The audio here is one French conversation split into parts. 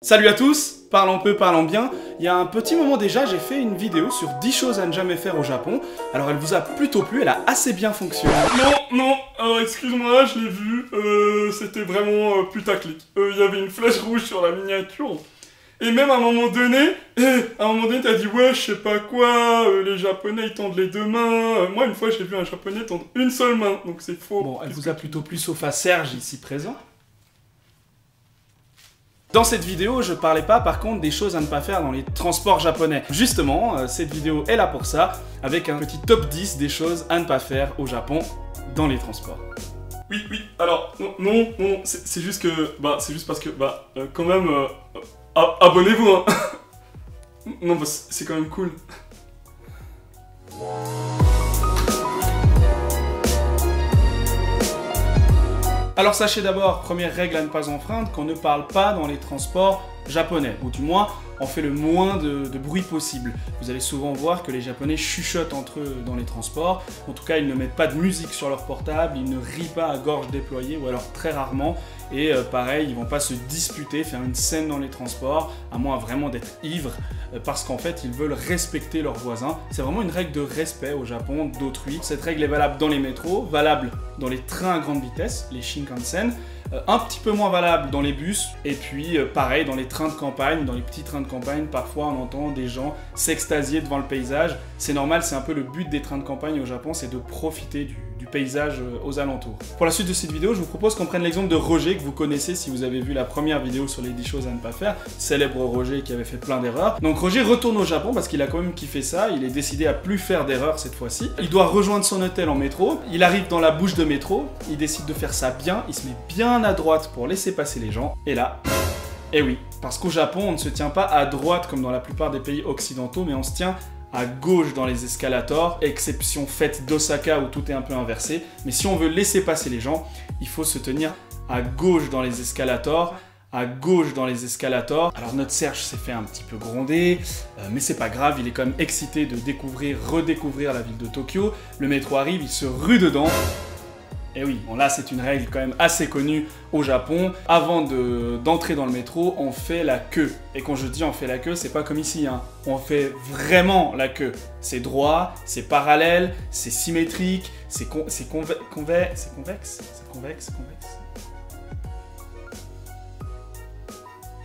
Salut à tous, parlons peu, parlons bien. Il y a un petit moment déjà, j'ai fait une vidéo sur 10 choses à ne jamais faire au Japon. Alors elle vous a plutôt plu, elle a assez bien fonctionné. Non, alors excuse-moi, je l'ai vu, c'était vraiment putaclic. Il y avait une flèche rouge sur la miniature. Et même à un moment donné, t'as dit ouais, je sais pas quoi, les Japonais ils tendent les deux mains. Moi une fois j'ai vu un Japonais tendre une seule main, donc c'est faux. Bon, elle vous a plutôt plu sauf à Serge ici présent. Dans cette vidéo, je parlais pas par contre des choses à ne pas faire dans les transports japonais. Justement, cette vidéo est là pour ça, avec un petit top 10 des choses à ne pas faire au Japon dans les transports. Oui, alors, non, c'est juste que, c'est juste parce que, quand même, abonnez-vous, hein. Non, c'est quand même cool. Alors sachez d'abord, première règle à ne pas enfreindre, qu'on ne parle pas dans les transports japonais, ou du moins on fait le moins de bruit possible. Vous allez souvent voir que les Japonais chuchotent entre eux dans les transports, en tout cas ils ne mettent pas de musique sur leur portable, ils ne rient pas à gorge déployée, ou alors très rarement, et pareil, ils vont pas se disputer, faire une scène dans les transports, à moins vraiment d'être ivres, parce qu'en fait ils veulent respecter leurs voisins. C'est vraiment une règle de respect au Japon d'autrui. Cette règle est valable dans les métros, valable dans les trains à grande vitesse, les Shinkansen, un petit peu moins valable dans les bus, et puis pareil dans les trains de campagne, dans les petits trains de campagne, parfois on entend des gens s'extasier devant le paysage. C'est normal, c'est un peu le but des trains de campagne au Japon, c'est de profiter du paysage aux alentours. Pour la suite de cette vidéo, je vous propose qu'on prenne l'exemple de Roger, que vous connaissez si vous avez vu la première vidéo sur les 10 choses à ne pas faire, célèbre Roger qui avait fait plein d'erreurs. Donc Roger retourne au Japon parce qu'il a quand même kiffé ça, il est décidé à plus faire d'erreurs cette fois-ci. Il doit rejoindre son hôtel en métro, il arrive dans la bouche de métro, il décide de faire ça bien, il se met bien à droite pour laisser passer les gens, et là... Eh oui, parce qu'au Japon, on ne se tient pas à droite comme dans la plupart des pays occidentaux, mais on se tient à gauche dans les escalators, exception faite d'Osaka où tout est un peu inversé. Mais si on veut laisser passer les gens, il faut se tenir à gauche dans les escalators, à gauche dans les escalators. Alors notre Serge s'est fait un petit peu gronder, mais c'est pas grave, il est quand même excité de redécouvrir la ville de Tokyo. Le métro arrive, il se rue dedans. Et oui, bon là c'est une règle quand même assez connue au Japon. Avant d'entrer dans le métro, on fait la queue. Et quand je dis on fait la queue, c'est pas comme ici, hein. On fait vraiment la queue. C'est droit, c'est parallèle, c'est symétrique, c'est convexe.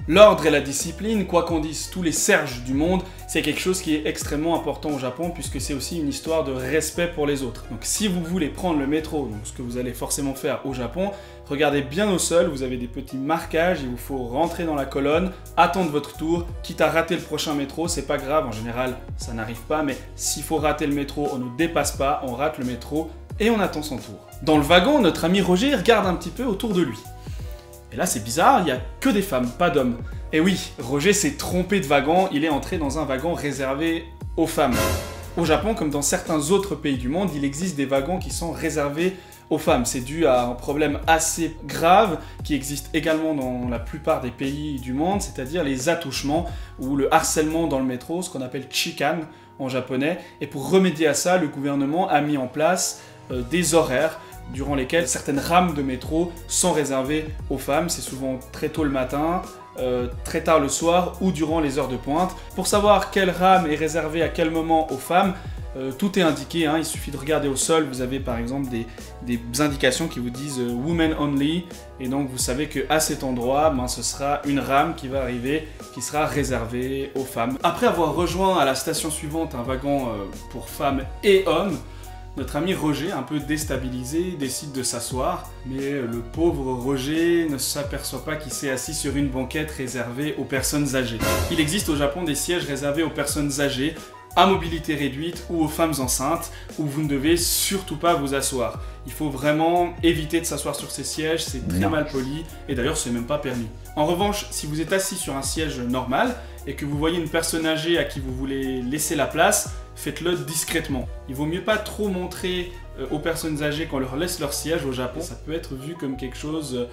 L'ordre et la discipline, quoi qu'on dise tous les Serges du monde, c'est quelque chose qui est extrêmement important au Japon puisque c'est aussi une histoire de respect pour les autres. Donc si vous voulez prendre le métro, donc ce que vous allez forcément faire au Japon, regardez bien au sol, vous avez des petits marquages, il vous faut rentrer dans la colonne, attendre votre tour, quitte à rater le prochain métro, c'est pas grave, en général ça n'arrive pas, mais s'il faut rater le métro, on ne dépasse pas, on rate le métro et on attend son tour. Dans le wagon, notre ami Roger regarde un petit peu autour de lui. Et là c'est bizarre, il n'y a que des femmes, pas d'hommes. Et oui, Roger s'est trompé de wagon, il est entré dans un wagon réservé aux femmes. Au Japon, comme dans certains autres pays du monde, il existe des wagons qui sont réservés aux femmes. C'est dû à un problème assez grave qui existe également dans la plupart des pays du monde, c'est-à-dire les attouchements ou le harcèlement dans le métro, ce qu'on appelle chikan en japonais. Et pour remédier à ça, le gouvernement a mis en place des horaires durant lesquels certaines rames de métro sont réservées aux femmes. C'est souvent très tôt le matin, très tard le soir ou durant les heures de pointe. Pour savoir quelle rame est réservée à quel moment aux femmes, tout est indiqué, hein. Il suffit de regarder au sol, vous avez par exemple des indications qui vous disent « Women Only » et donc vous savez qu'à cet endroit, ce sera une rame qui va arriver, qui sera réservée aux femmes. Après avoir rejoint à la station suivante un wagon pour femmes et hommes, notre ami Roger, un peu déstabilisé, décide de s'asseoir, mais le pauvre Roger ne s'aperçoit pas qu'il s'est assis sur une banquette réservée aux personnes âgées. Il existe au Japon des sièges réservés aux personnes âgées, à mobilité réduite ou aux femmes enceintes, où vous ne devez surtout pas vous asseoir. Il faut vraiment éviter de s'asseoir sur ces sièges, c'est très mal poli, et d'ailleurs c'est même pas permis. En revanche, si vous êtes assis sur un siège normal, et que vous voyez une personne âgée à qui vous voulez laisser la place, faites-le discrètement. Il vaut mieux pas trop montrer aux personnes âgées qu'on leur laisse leur siège au Japon, ça peut être vu comme quelque chose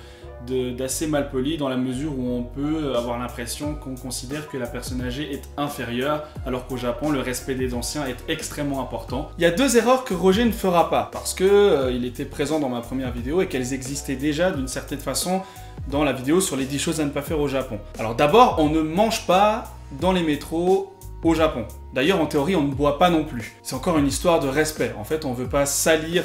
d'assez malpoli dans la mesure où on peut avoir l'impression qu'on considère que la personne âgée est inférieure, alors qu'au Japon, le respect des anciens est extrêmement important. Il y a 2 erreurs que Roger ne fera pas, parce que il était présent dans ma première vidéo et qu'elles existaient déjà d'une certaine façon dans la vidéo sur les 10 choses à ne pas faire au Japon. Alors d'abord, on ne mange pas dans les métros au Japon. D'ailleurs, en théorie, on ne boit pas non plus. C'est encore une histoire de respect. En fait, on ne veut pas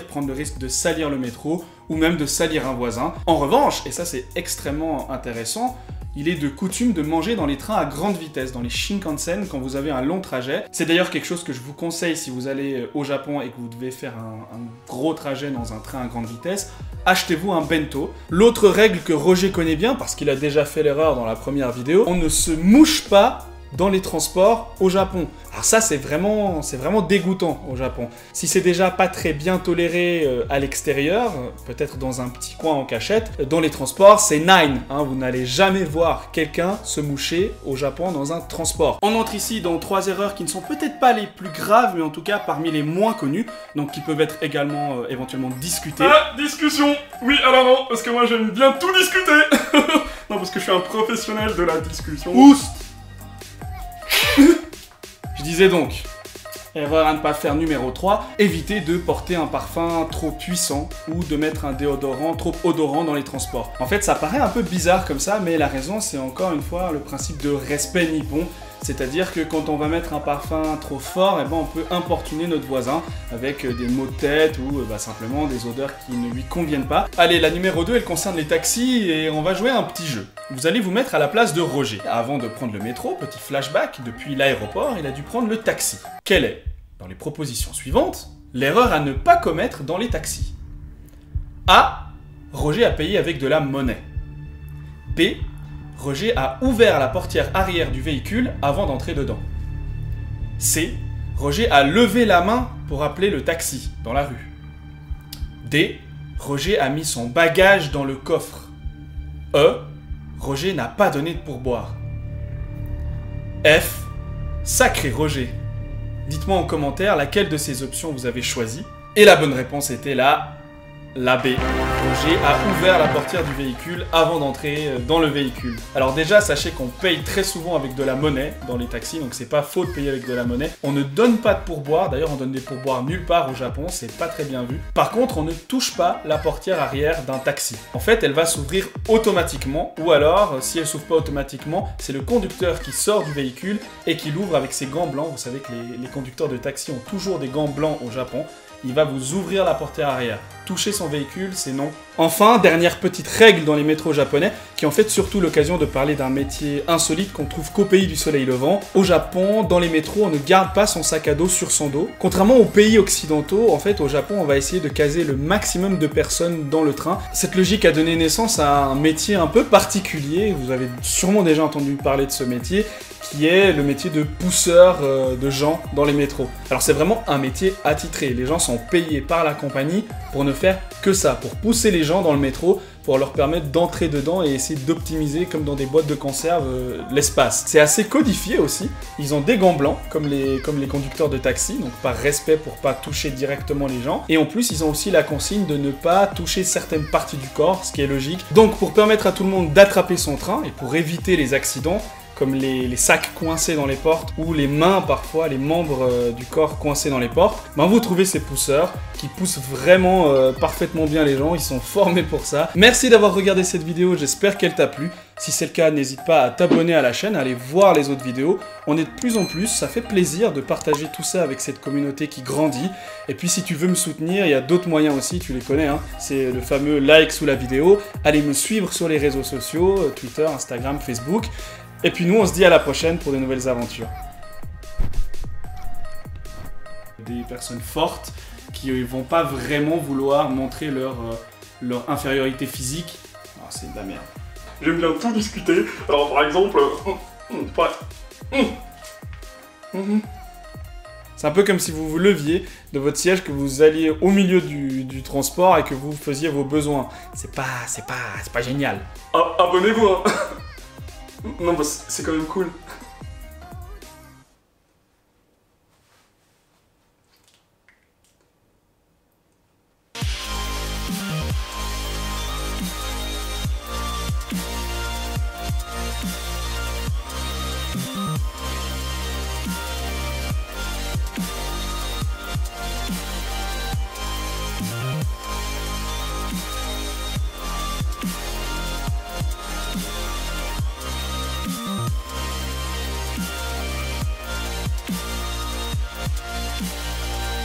prendre le risque de salir le métro ou même de salir un voisin. En revanche, et ça c'est extrêmement intéressant, il est de coutume de manger dans les trains à grande vitesse, dans les Shinkansen, quand vous avez un long trajet. C'est d'ailleurs quelque chose que je vous conseille si vous allez au Japon et que vous devez faire un gros trajet dans un train à grande vitesse. Achetez-vous un bento. L'autre règle que Roger connaît bien, parce qu'il a déjà fait l'erreur dans la première vidéo, on ne se mouche pas dans les transports au Japon. Alors ça, c'est vraiment dégoûtant au Japon. Si c'est déjà pas très bien toléré à l'extérieur, peut-être dans un petit coin en cachette, dans les transports, c'est nine. Hein, vous n'allez jamais voir quelqu'un se moucher au Japon dans un transport. On entre ici dans 3 erreurs qui ne sont peut-être pas les plus graves, mais en tout cas parmi les moins connues, donc qui peuvent être également éventuellement discutées. Ah, discussion. Oui, alors non, parce que moi j'aime bien tout discuter. Non, parce que je suis un professionnel de la discussion. Oust. Je disais donc, erreur à ne pas faire numéro 3, évitez de porter un parfum trop puissant ou de mettre un déodorant trop odorant dans les transports. En fait, ça paraît un peu bizarre comme ça, mais la raison, c'est encore une fois le principe de respect nippon. C'est-à-dire que quand on va mettre un parfum trop fort, eh ben on peut importuner notre voisin avec des maux de tête ou simplement des odeurs qui ne lui conviennent pas. Allez, la numéro 2, elle concerne les taxis et on va jouer à un petit jeu. Vous allez vous mettre à la place de Roger. Avant de prendre le métro, petit flashback, depuis l'aéroport, il a dû prendre le taxi. Quelle est, dans les propositions suivantes, l'erreur à ne pas commettre dans les taxis? A. Roger a payé avec de la monnaie. B. Roger a ouvert la portière arrière du véhicule avant d'entrer dedans. C. Roger a levé la main pour appeler le taxi dans la rue. D. Roger a mis son bagage dans le coffre. E. Roger n'a pas donné de pourboire. F. Sacré Roger. Dites-moi en commentaire laquelle de ces options vous avez choisi. Et la bonne réponse était la B. Roger a ouvert la portière du véhicule avant d'entrer dans le véhicule. Alors déjà, sachez qu'on paye très souvent avec de la monnaie dans les taxis, donc c'est pas faux de payer avec de la monnaie. On ne donne pas de pourboire, d'ailleurs on donne des pourboires nulle part au Japon, c'est pas très bien vu. Par contre, on ne touche pas la portière arrière d'un taxi. En fait, elle va s'ouvrir automatiquement, ou alors, si elle s'ouvre pas automatiquement, c'est le conducteur qui sort du véhicule et qui l'ouvre avec ses gants blancs. Vous savez que les conducteurs de taxi ont toujours des gants blancs au Japon. Il va vous ouvrir la portière arrière. Toucher son véhicule, c'est non. Enfin, dernière petite règle dans les métros japonais, qui est en fait surtout l'occasion de parler d'un métier insolite qu'on trouve qu'au pays du soleil levant. Au Japon, dans les métros, on ne garde pas son sac à dos sur son dos. Contrairement aux pays occidentaux, en fait, au Japon, on va essayer de caser le maximum de personnes dans le train. Cette logique a donné naissance à un métier un peu particulier. Vous avez sûrement déjà entendu parler de ce métier, qui est le métier de pousseur de gens dans les métros. Alors c'est vraiment un métier attitré. Les gens sont payés par la compagnie pour ne faire que ça, pour pousser les gens dans le métro, pour leur permettre d'entrer dedans et essayer d'optimiser, comme dans des boîtes de conserve, l'espace. C'est assez codifié aussi. Ils ont des gants blancs, comme les conducteurs de taxi, donc par respect pour pas toucher directement les gens. Et en plus, ils ont aussi la consigne de ne pas toucher certaines parties du corps, ce qui est logique. Donc pour permettre à tout le monde d'attraper son train et pour éviter les accidents, comme les sacs coincés dans les portes ou les mains parfois, les membres du corps coincés dans les portes, ben vous trouvez ces pousseurs qui poussent vraiment parfaitement bien les gens, ils sont formés pour ça. Merci d'avoir regardé cette vidéo, j'espère qu'elle t'a plu. Si c'est le cas, n'hésite pas à t'abonner à la chaîne, à aller voir les autres vidéos. On est de plus en plus, ça fait plaisir de partager tout ça avec cette communauté qui grandit. Et puis si tu veux me soutenir, il y a d'autres moyens aussi, tu les connais, hein. C'est le fameux like sous la vidéo. Allez me suivre sur les réseaux sociaux, Twitter, Instagram, Facebook. Et puis nous, on se dit à la prochaine pour de nouvelles aventures. Des personnes fortes qui vont pas vraiment vouloir montrer leur infériorité physique. Oh, c'est de la merde. J'aime bien tout discuter. Alors par exemple... C'est un peu comme si vous vous leviez de votre siège, que vous alliez au milieu du transport et que vous faisiez vos besoins. C'est pas génial. Abonnez-vous, hein. Non, bah c'est quand même cool.